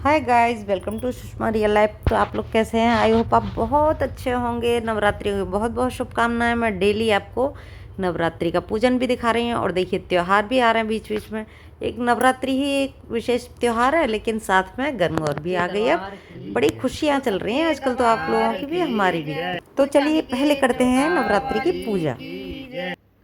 Hi guys, welcome to Sushma real life. तो आप लोग कैसे हैं? आई होप आप बहुत अच्छे होंगे। नवरात्रि की बहुत बहुत शुभकामनाएं। मैं डेली आपको नवरात्रि का पूजन भी दिखा रही हूँ और देखिए त्यौहार भी आ रहे हैं बीच बीच में। एक नवरात्रि ही एक विशेष त्यौहार है, लेकिन साथ में गणगौर भी आ गई है। बड़ी खुशियाँ चल रही हैं आजकल, तो आप लोगों की भी हमारी भी। तो चलिए पहले करते हैं नवरात्रि की पूजा।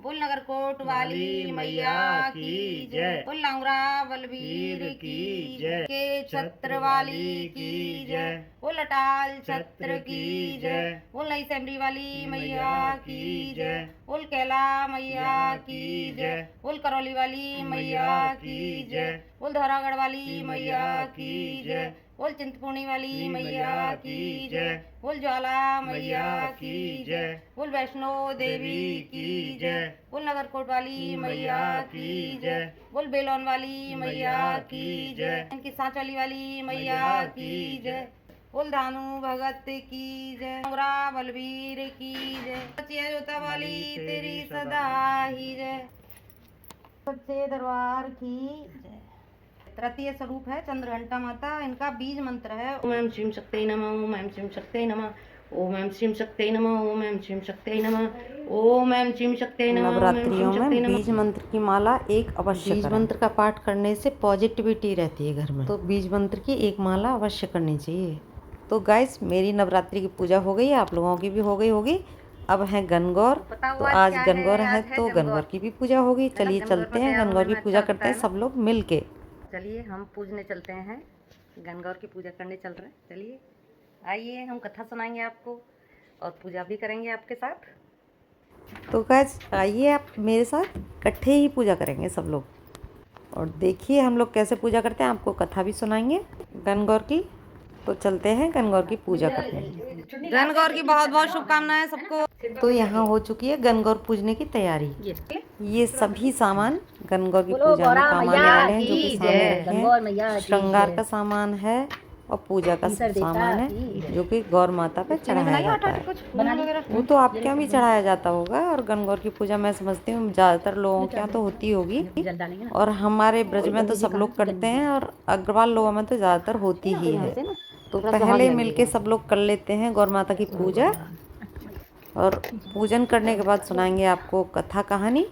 बोल नगरकोट वाली मैया की जय। बोल लंगरा बलबीर की जय। के छत्र वाली की जय। बोल अटाल छत्र की जय। बोल नई सेमरी वाली मैया की जय। बोल कैला मैया की जय। बोल करौली वाली मैया की जय। बोल धौरागढ़ वाली मैया की जय। बोल चिंतपूर्णी वाली मैया की जय। बोल ज्वाला मैया की जय। बोल वैष्णो देवी की जय। बोल नगरकोट वाली मैया की जय। बोल बेलोन वाली मैया की जय। इनकी सांचौली वाली मैया की जय। बोल दानू भगत की जय। मोरा बलबीर की जय। सच्ची जोता वाली तेरी सदा ही जय। सच्चे दरबार की जय। तृतीय स्वरूप है चंद्रघंटा माता। इनका बीज मंत्र है ओम ऐं श्रीं शक्ति नमः, ओम ऐं श्रीं शक्ति नमः, ओम ऐं श्रीं शक्ति नमः, ओम ऐं श्रीं शक्ति नमः, ओम ऐं श्रीं शक्ति नमः, ओम ऐं श्रीं नवरात्रियों शक्ति में नमः। बीज मंत्र की माला एक अवश्य बीज करें। मंत्र का पाठ करने से पॉजिटिविटी रहती है घर में, तो बीज मंत्र की एक माला अवश्य करनी चाहिए। तो गाइस, मेरी नवरात्रि की पूजा हो गई है, आप लोगों की भी हो गई होगी। अब है गणगौर। तो आज गणगौर है, तो गणगौर की भी पूजा होगी। चलिए चलते हैं, गणगौर की पूजा करते हैं सब लोग मिल के। चलिए हम पूजने चलते हैं, गणगौर की पूजा करने चल रहे हैं। चलिए आइए, हम कथा सुनाएंगे आपको और पूजा भी करेंगे आपके साथ। तो गाइस आइए, आप मेरे साथ इकट्ठे ही पूजा करेंगे सब लोग। और देखिए हम लोग कैसे पूजा करते हैं, आपको कथा भी सुनाएंगे गणगौर की। तो चलते हैं गणगौर की पूजा करने। गणगौर की बहुत बहुत शुभकामनाएं सबको। तो यहाँ हो चुकी है गणगौर पूजने की तैयारी। ये सभी सामान गणगौर की पूजा में काम आने वाले हैं, जो कि सामने रखे हैं। श्रृंगार का सामान है और पूजा का सामान है, जो कि गौर माता पे चढ़ाया जाता है। वो तो आपके यहाँ भी चढ़ाया जाता होगा, और गणगौर की पूजा मैं समझती हूँ ज़्यादातर लोगों के यहाँ तो होती होगी, और हमारे ब्रज में तो सब लोग करते हैं, और अग्रवाल लोगों में तो ज़्यादातर होती ही है। तो पहले मिलके सब लोग कर लेते हैं गौर माता की पूजा, और पूजन करने के बाद सुनाएंगे आपको कथा कहानी।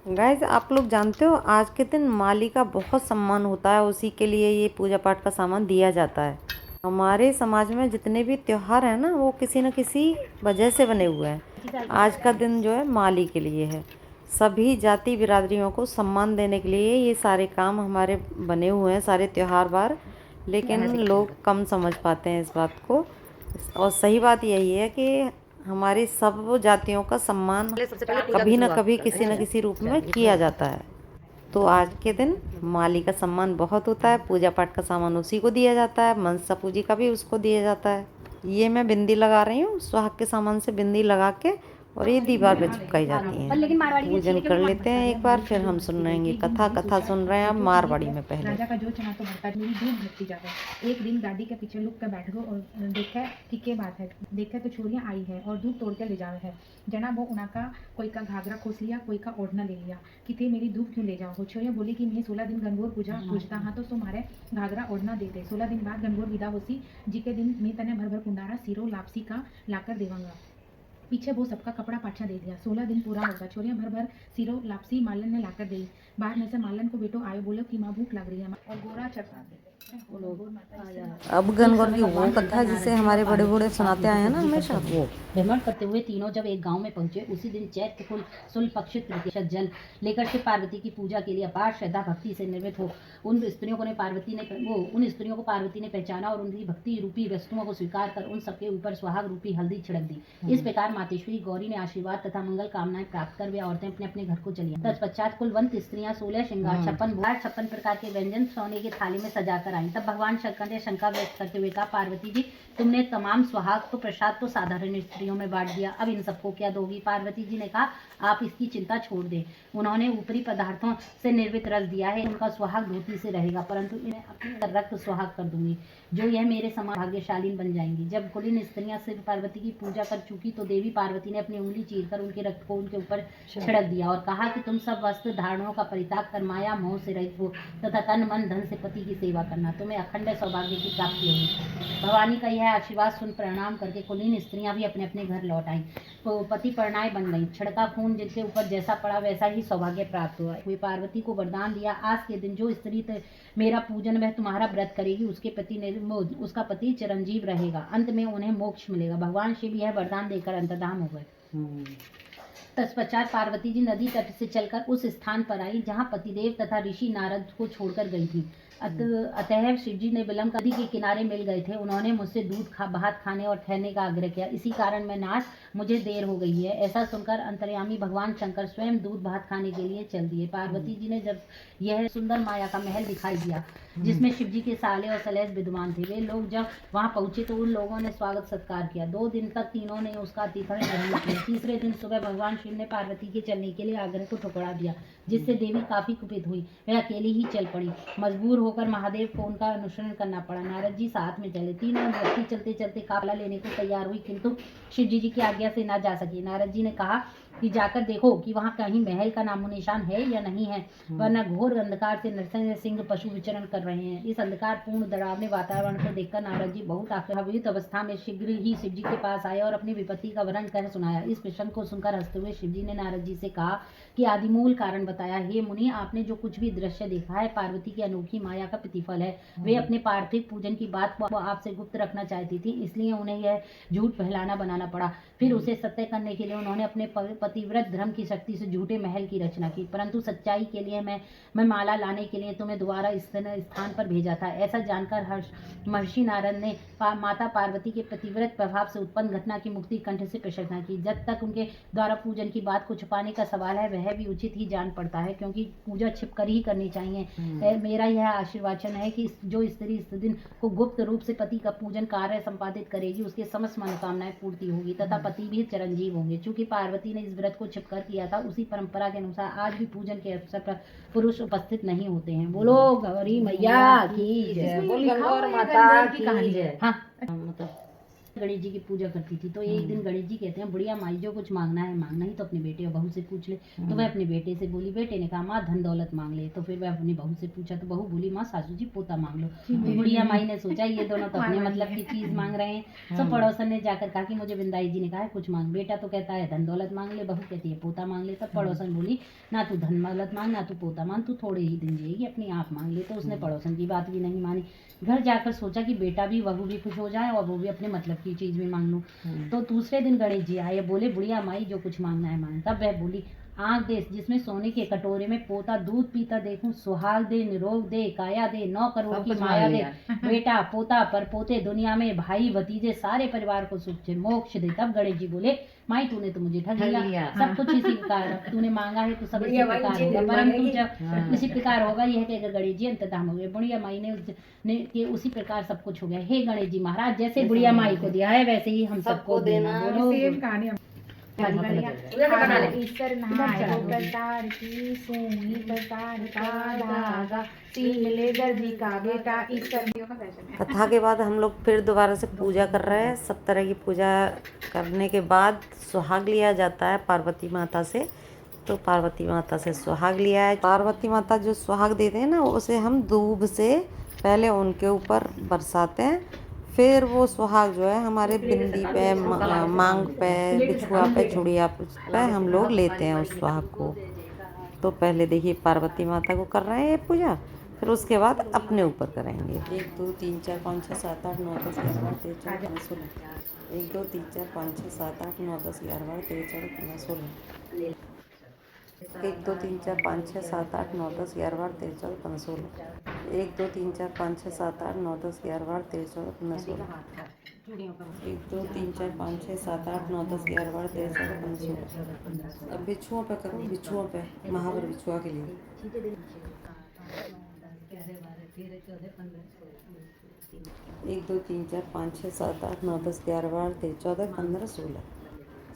गाइज, आप लोग जानते हो आज के दिन माली का बहुत सम्मान होता है, उसी के लिए ये पूजा पाठ का सामान दिया जाता है। हमारे समाज में जितने भी त्योहार हैं ना, वो किसी न किसी वजह से बने हुए हैं। आज का दिन जो है माली के लिए है। सभी जाति बिरादरियों को सम्मान देने के लिए ये सारे काम हमारे बने हुए हैं, सारे त्यौहार बार। लेकिन लोग कम समझ पाते हैं इस बात को। और सही बात यही है कि हमारी सब जातियों का सम्मान कभी न कभी किसी न किसी रूप में किया जाता है। तो आज के दिन माली का सम्मान बहुत होता है। पूजा पाठ का सामान उसी को दिया जाता है, मनसा पूजी का भी उसको दिया जाता है। ये मैं बिंदी लगा रही हूँ, सुहाग के सामान से बिंदी लगा के, और ये दीवार पे चिपकाई जाती हैं। पूजन कर लेते हैं एक बार, फिर हम सुन रहेंगे कथा। कथा सुन रहे हैं अब मारवाड़ी में। पहले राजा का जो चाहा तो भरता, मेरी दूध भरती जाता। एक दिन दादी के पीछे लुक कर बैठ गो और देखा कि क्या बात है। देखा तो छोरियां आई है और दूध तोड़ के ले जावे है। जना वो उनका कोई का घाघरा खोस लिया, कोई का ओढ़ना ले लिया कि थे मेरी दूध क्यों ले जाओ हो। छोरियां बोली कि मैं 16 दिन गणगौर पूजा पूजता हाँ, तो तुम्हारे घाघरा ओढ़ना देते। 16 दिन बाद गणगौर विदा होसी, जी के दिन मैं तने भर भर कुंडारा सीरो लापसी का लाकर देवांगा। पीछे वो सबका कपड़ा पाछा दे दिया। 16 दिन पूरा होगा। छोरियां भर भर सिरो लापसी मालन ने लाकर दी। बाद में से मालन को बेटो आयो, बोलो कि माँ भूख लग रही है और गोरा चढ़ा दे। अब गणगौर की वो कथा जिसे हमारे बड़े बूढ़े सुनाते आए हैं ना हमेशा, वो भ्रमण करते हुए तीनों जब एक गांव में पहुंचे, उसी दिन चैत्र कुल शुक्ल पक्ष तृतीया जल लेकर शिव पार्वती की पूजा के लिए अपार श्रद्धा भक्ति से निर्मित हो उन स्त्रियों को पार्वती ने पहचाना और उनकी भक्ति रूपी वस्तुओं को स्वीकार कर उन सबके ऊपर सुहाग रूपी हल्दी छिड़क दी। इस प्रकार मातेश्वरी गौरी ने आशीर्वाद तथा मंगल कामनाएं प्राप्त कर वे औरतें अपने अपने घर को चली। तत्पश्चात कुलवंत स्त्रियां 16 श्रृंगार 56 प्रकार के व्यंजन सोने की थाली में सजाकर आई। तब भगवान शंकर ने शंका व्यक्त करते हुए कहा, पार्वती जी, तुमने तमाम सुहाग तो प्रसाद तो साधारण स्त्रियों में बांट दिया, अब इन सबको क्या दोगी? पार्वती जी ने कहा, आप इसकी चिंता छोड़ दें। उन्होंने ऊपरी पदार्थों से निर्मित रस दिया है, उनका सुहाग धोती से रहेगा, परंतु इन्हें अपने रक्त सुहाग कर दूंगी, जो यह मेरे समान भाग्यशालीन बन जाएंगी। जब कुलीन स्त्रियां शिव पार्वती की पूजा कर चुकी तो देवी पार्वती ने अपनी उंगली चीरकर उनके रक्त को उनके ऊपर छिड़क दिया और कहा कि तुम सब वस्त्र धारणों का परित्याग कर माया मोह से रहित हो तथा तन मन धन से पति की सेवा करना। करना, तुम्हें अखंड सौभाग्य की प्राप्ति होगी। भवानी का यह आशीर्वाद सुन प्रणाम करके कुलीन स्त्रियां भी अपने अपने घर लौट आईं। तो पति परणाए बन गई। छिड़का खून जिनके ऊपर जैसा पड़ा वैसा ही सौभाग्य प्राप्त हुआ। हुई पार्वती को वरदान दिया, आज के दिन जो स्त्री मेरा पूजन वह तुम्हारा व्रत करेगी उसका पति चिरंजीव रहेगा, अंत में उन्हें मोक्ष मिलेगा। भगवान शिव यह वरदान देकर अंतर्धान हो गए। तत्पश्चात पार्वती जी नदी तट से चलकर उस स्थान पर आई जहाँ पतिदेव तथा ऋषि नारद को छोड़कर गई थी। अतः शिवजी ने विलंब नदी के किनारे मिल गए थे। उन्होंने मुझसे भात खाने और ठहरने का आग्रह किया। इसी कारण मैं नाथ, मुझे देर हो गई है। ऐसा सुनकर अंतर्यामी भगवान शंकर स्वयं दूध भात खाने के लिए चल दिए। पार्वती जी ने जब यह सुंदर माया का महल दिखाई दिया जिसमें शिवजी के साले और सलेस विद्वान थे, वे लोग जब वहां पहुंचे तो उन लोगों ने स्वागत सत्कार किया। 2 दिन तक तीनों ने उसका अतिथि ग्रहण किया। तीसरे दिन सुबह भगवान शिव ने पार्वती के चलने के लिए आग्रह को ठुकरा दिया, जिससे देवी काफी कुपित हुई। वह अकेली ही चल पड़ी। मजबूर होकर महादेव को उनका अनुसरण करना पड़ा। नारद जी साथ में चले। तीनों व्यक्ति चलते चलते काफला लेने को तैयार हुई, किंतु शिवजी जी की आज्ञा से न जा सकी। नारद जी ने कहा कि जाकर देखो कि वहाँ कहीं महल का नामो निशान है या नहीं है, वरना घोर अंधकार से नरसिंह सिंह पशु विचरण कर रहे हैं। इस अंधकार पूर्ण डरावने वातावरण को देखकर नारद जी बहुत आक्रांत अवस्था में शीघ्र ही शिवजी के पास आए और अपनी विपत्ति का वर्णन कर सुनाया। इस प्रसंग को सुनकर हंसते हुए शिवजी ने नारद जी से कहा कि आदिमूल कारण बताया। हे मुनि, आपने जो कुछ भी दृश्य देखा है पार्वती की अनोखी माया का प्रतिफल है। वे अपने पार्थिव पूजन की बात को आपसे गुप्त रखना चाहती थी, इसलिए उन्हें यह झूठ फैलाना बनाना पड़ा। फिर उसे सत्य करने के लिए उन्होंने अपने पतिव्रत धर्म की शक्ति से झूठे महल की रचना की। परंतु सच्चाई के लिए मैं माला लाने के लिए तुम्हें दोबारा इस स्थान पर भेजा था। ऐसा जानकर महर्षि नारद ने माता पार्वती के पतिव्रत प्रभाव से उत्पन्न घटना की मुक्ति कंठ से प्रशंसा की। जब तक उनके द्वारा पूजन की बात को छुपाने का सवाल है, वह भी उचित ही जान पड़ता है, क्योंकि पूजा छिपकर ही करनी चाहिए। मेरा यह आशीर्वाचन है कि जो स्त्री इस दिन को गुप्त रूप से पति का पूजन कार्य संपादित करेगी, उसके समस्त मनोकामनाएं पूर्ति होगी तथा पति भी चिरंजीव होंगे। चूंकि पार्वती ने इस व्रत को छिपकर किया था, उसी परंपरा के अनुसार आज भी पूजन के अवसर पर पुरुष उपस्थित नहीं होते हैं। बोलो गौरी मैया की जय। बोल गंगौर माता की जय। हाँ, मतलब गणेश जी की पूजा करती थी। तो एक दिन गणेश जी कहते हैं, बुढ़िया माई जो कुछ मांगना है मांगना ही तो अपने बेटे और बहू से पूछ ले। तो वह अपने बेटे से बोली। बेटे ने कहा माँ धन दौलत मांग ले। तो फिर वह अपनी बहू से पूछा तो बहू बोली माँ सासू जी पोता मांग लो। तो बुढ़िया माई ने सोचा ये दोनों तो अपने मतलब की चीज मांग रहे हैं। तो पड़ोसन ने जाकर कहा कि मुझे बिंदाई जी ने कहा है कुछ मांग। बेटा तो कहता है धन दौलत मांग ले, बहू कहती है पोता मांग ले। तब पड़ोसन बोली ना तू धन दौलत मांग ना तू पोता मांग, तू थोड़े ही दिन जिएगी, अपनी आप मांग ले। तो उसने पड़ोसन की बात भी नहीं मानी। घर जाकर सोचा कि बेटा भी बहू भी खुश हो जाए और वो भी अपने मतलब की चीज भी मांग लो। तो दूसरे दिन गणेश जी आए, बोले बुढ़िया माई जो कुछ मांगना है मांग। तब वह बोली आँख दे जिसमें सोने के कटोरे में पोता दूध पीता देखूं, सुहाग दे निरोग दे काया दे 9 करोड़ की माया दे, बेटा पोता पर पोते दुनिया में भाई भतीजे सारे परिवार को सुख से मोक्ष दे। तब गणेश जी बोले माई तूने तो मुझे ठग लिया, सब कुछ इसी प्रकार तूने मांगा है तो सब इसी प्रकार होगा, परंतु जब इसी प्रकार होगा यह कहकर गणेश जी अंतर्धान हो गए। बुढ़िया माई ने उसी प्रकार सब कुछ हो गया। हे गणेश जी महाराज, जैसे बुढ़िया माई को दिया है वैसे ही हम सबको देना। बोलो सेम कहानी ईश्वर नहाए प्रसार की सोनी प्रसार का धागा सील ले दर्जी का बेटा। ईश्वर का दर्शन है। कथा के बाद हम लोग फिर दोबारा से पूजा कर रहे हैं। सब तरह की पूजा करने के बाद सुहाग लिया जाता है पार्वती माता से। तो पार्वती माता से सुहाग लिया है। पार्वती माता जो सुहाग देते हैं ना, उसे हम दूब से पहले उनके ऊपर बरसाते हैं, फिर वो सुहाग जो है हमारे बिंदी पे, मांग पे, बिछुआ पे, चूड़िया पे हम लोग लेते हैं उस सुहाग को। तो पहले देखिए पार्वती माता को कर रहे हैं ये पूजा, फिर उसके बाद अपने ऊपर करेंगे। 1 2 3 4 5 6 7 8 9 10 11 12 13 14 15 16। 1 2 3 4 5 6 7 8 9 10 11 12 13 14 15 16। 1 2 3 4 5 6 7 8 9 10 11 12 13 14 15 16। 1 2 3 4 5 6 7 8 9 10 11 12 13 14 15 16। 1 2 3 4 5 6 7 8 9 10 11 12 13 14 15 16। अब बिछुओं पे करो, बिछुओं पे, महावर बिछुआ के लिए। 1 2 3 4 5 6 7 8 9 10 11 12 13 14 15 16।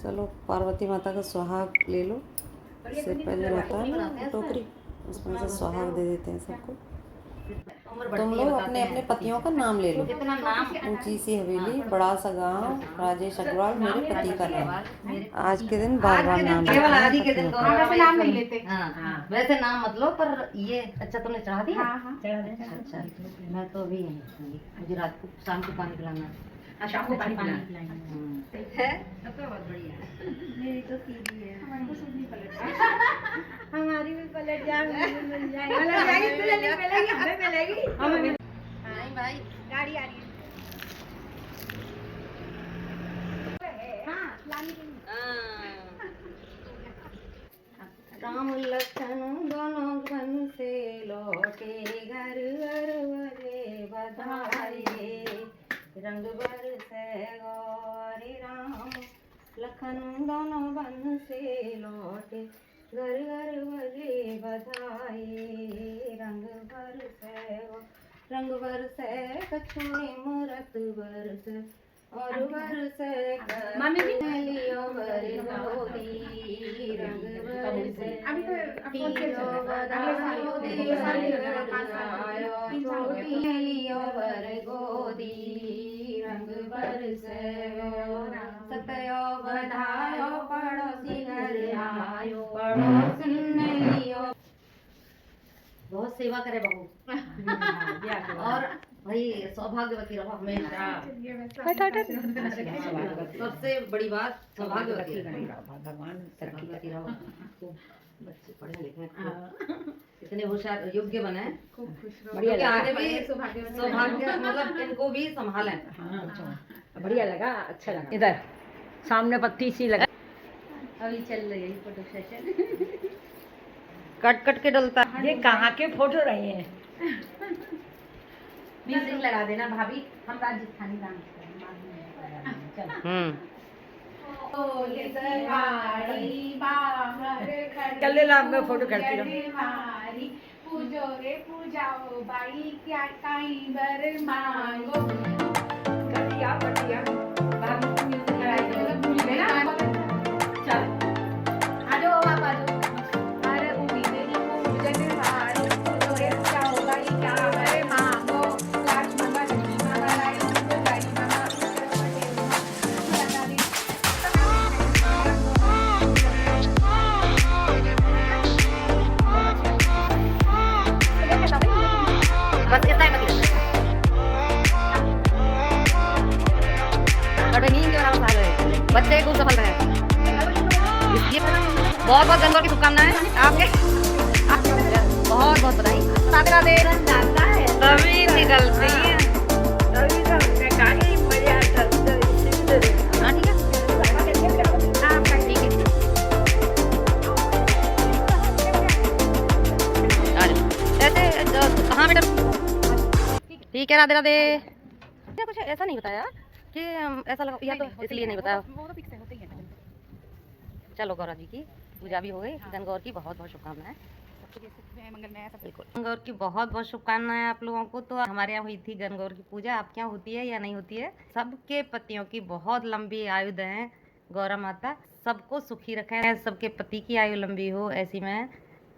चलो पार्वती माता का सुहाग ले लो। इससे पहले रहता है ना टोकरी, उसमें से सुहाग दे देते हैं सबको। उम्र तुम बढ़ती है लोग बताते अपने हैं। अपने पतियों का नाम ले लो। कितना नाम ऊंची सी हवेली, बड़ा सा गांव, राजेश अग्रवाल मेरे पति का नाम। मेरे आज के दिन बार बार नाम केवल लेना आज ही के दिन पतियों गौरव का। वैसे नाम नहीं लेते। हाँ वैसे नाम मतलब पर ये अच्छा तुमने चढ़ा दिया। हाँ हाँ चढ़ा देना। अच्छा मैं तो अभी यहीं रहूंगी। मुझे रात को शाम को पानी पिलाना है। हाँ, शाम को पानी पिलाना। पिलाएंगे। है तब तो बहुत बढ़िया है। मेरी तो सीधी है। हमारी तो सब नहीं पलट हमारी भी पलट जाएगी, मिल जाएगी, पलट जाएगी, तुझे नहीं मिलेगी, हमें मिलेगी। हमें भी नहीं भाई गाड़ी आ रही है। हाँ लाने के लिए। राम लखन दोनों वन से लौटे घर घर बजे बधाई रंग बरसे गौरी राम लखन दोनों वन से लौटे घर घर बजे बधाई रंग बरसे कछुए मूरत बरस और बरसे मामी जी। लियो बर गोदी रंग बरसे अभी तो अब कौन से चल रहा है? अगले साल ही लग रहा है, 5 साल हो गए, 3 साल हो गए। लियो बर गोदी रंग बरसे सतयो बधायो पड़ोसी घर आयो पड़ोसी ने लियो। बहुत सेवा करे बहू और भाई सौभाग्यवती रहो हमेशा। ये वैसा सबसे बड़ी बात सौभाग्यवती रहो, भगवान तरक्की रहो, खूब बच्चे पढ़े लिखे खूब, इतने होशियार योग्य बने खूब खुश रहो। क्योंकि आगे भी सौभाग्यवती सौभाग्य मतलब इनको भी संभालें। बढ़िया लगा, अच्छा लगा। इधर सामने पत्ती सी लगा। अभी चल रही है फोटो सेशन। कट कट के डलता ये कहाँ के फोटो रहे हैं? म्यूजिक लगा देना भाभी, हम राजस्थानी डांस करेंगे। चल चल ला मैं फोटो करती रहूं। हूँ। पूजो रे पूजाओ बाई क्या काई बर मांगो। बढ़िया बढ़िया। भाभी को म्यूजिक लगाई दो। भूल गए ना। चल आ जाओ आप आ जाओ। अरे उम्मीदें पूजन हारी पूजो रे पूजाओ बाई क्या बर मांगो। लक्ष्मण बजनी मामा लाई पूजो गाई मामा बस इतना ही मतलब बड़े नींद के आराम से बच्चे खूब सफल रहे। बहुत बहुत गणगौर की शुभकामनाएं आपके, बहुत बहुत बधाई। राधे राधे। तभी निकलती है। हाँ ठीक है। ठीक है ऐसे कहाँ बेटा। ठीक है राधे राधे। क्या कुछ ऐसा नहीं बताया कि ऐसा लगा या तो इसलिए नहीं बताया। चलो गौरा जी की पूजा भी हो गई। गणगौर की बहुत बहुत शुभकामनाएं। बिल्कुल गणगौर की बहुत बहुत शुभकामनाएं आप लोगों को। तो हमारे यहाँ हुई थी गणगौर की पूजा। आपके यहाँ होती है या नहीं होती है? सबके पतियों की बहुत लंबी आयु दें गौरा माता, सबको सुखी रखें, सबके पति की आयु लंबी हो, ऐसी मैं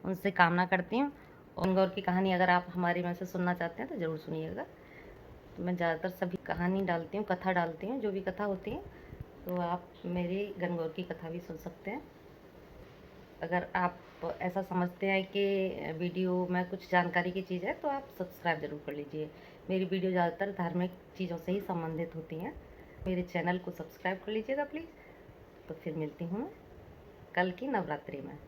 उनसे कामना करती हूँ। और गणगौर की कहानी अगर आप हमारी में से सुनना चाहते हैं तो ज़रूर सुनिएगा। तो मैं ज़्यादातर सभी कहानी डालती हूँ, कथा डालती हूँ, जो भी कथा होती है तो आप मेरी गणगौर की कथा भी सुन सकते हैं। अगर आप ऐसा समझते हैं कि वीडियो में कुछ जानकारी की चीज़ है तो आप सब्सक्राइब ज़रूर कर लीजिए। मेरी वीडियो ज़्यादातर धार्मिक चीज़ों से ही संबंधित होती हैं। मेरे चैनल को सब्सक्राइब कर लीजिएगा प्लीज़। तो फिर मिलती हूँ मैं कल की नवरात्रि में।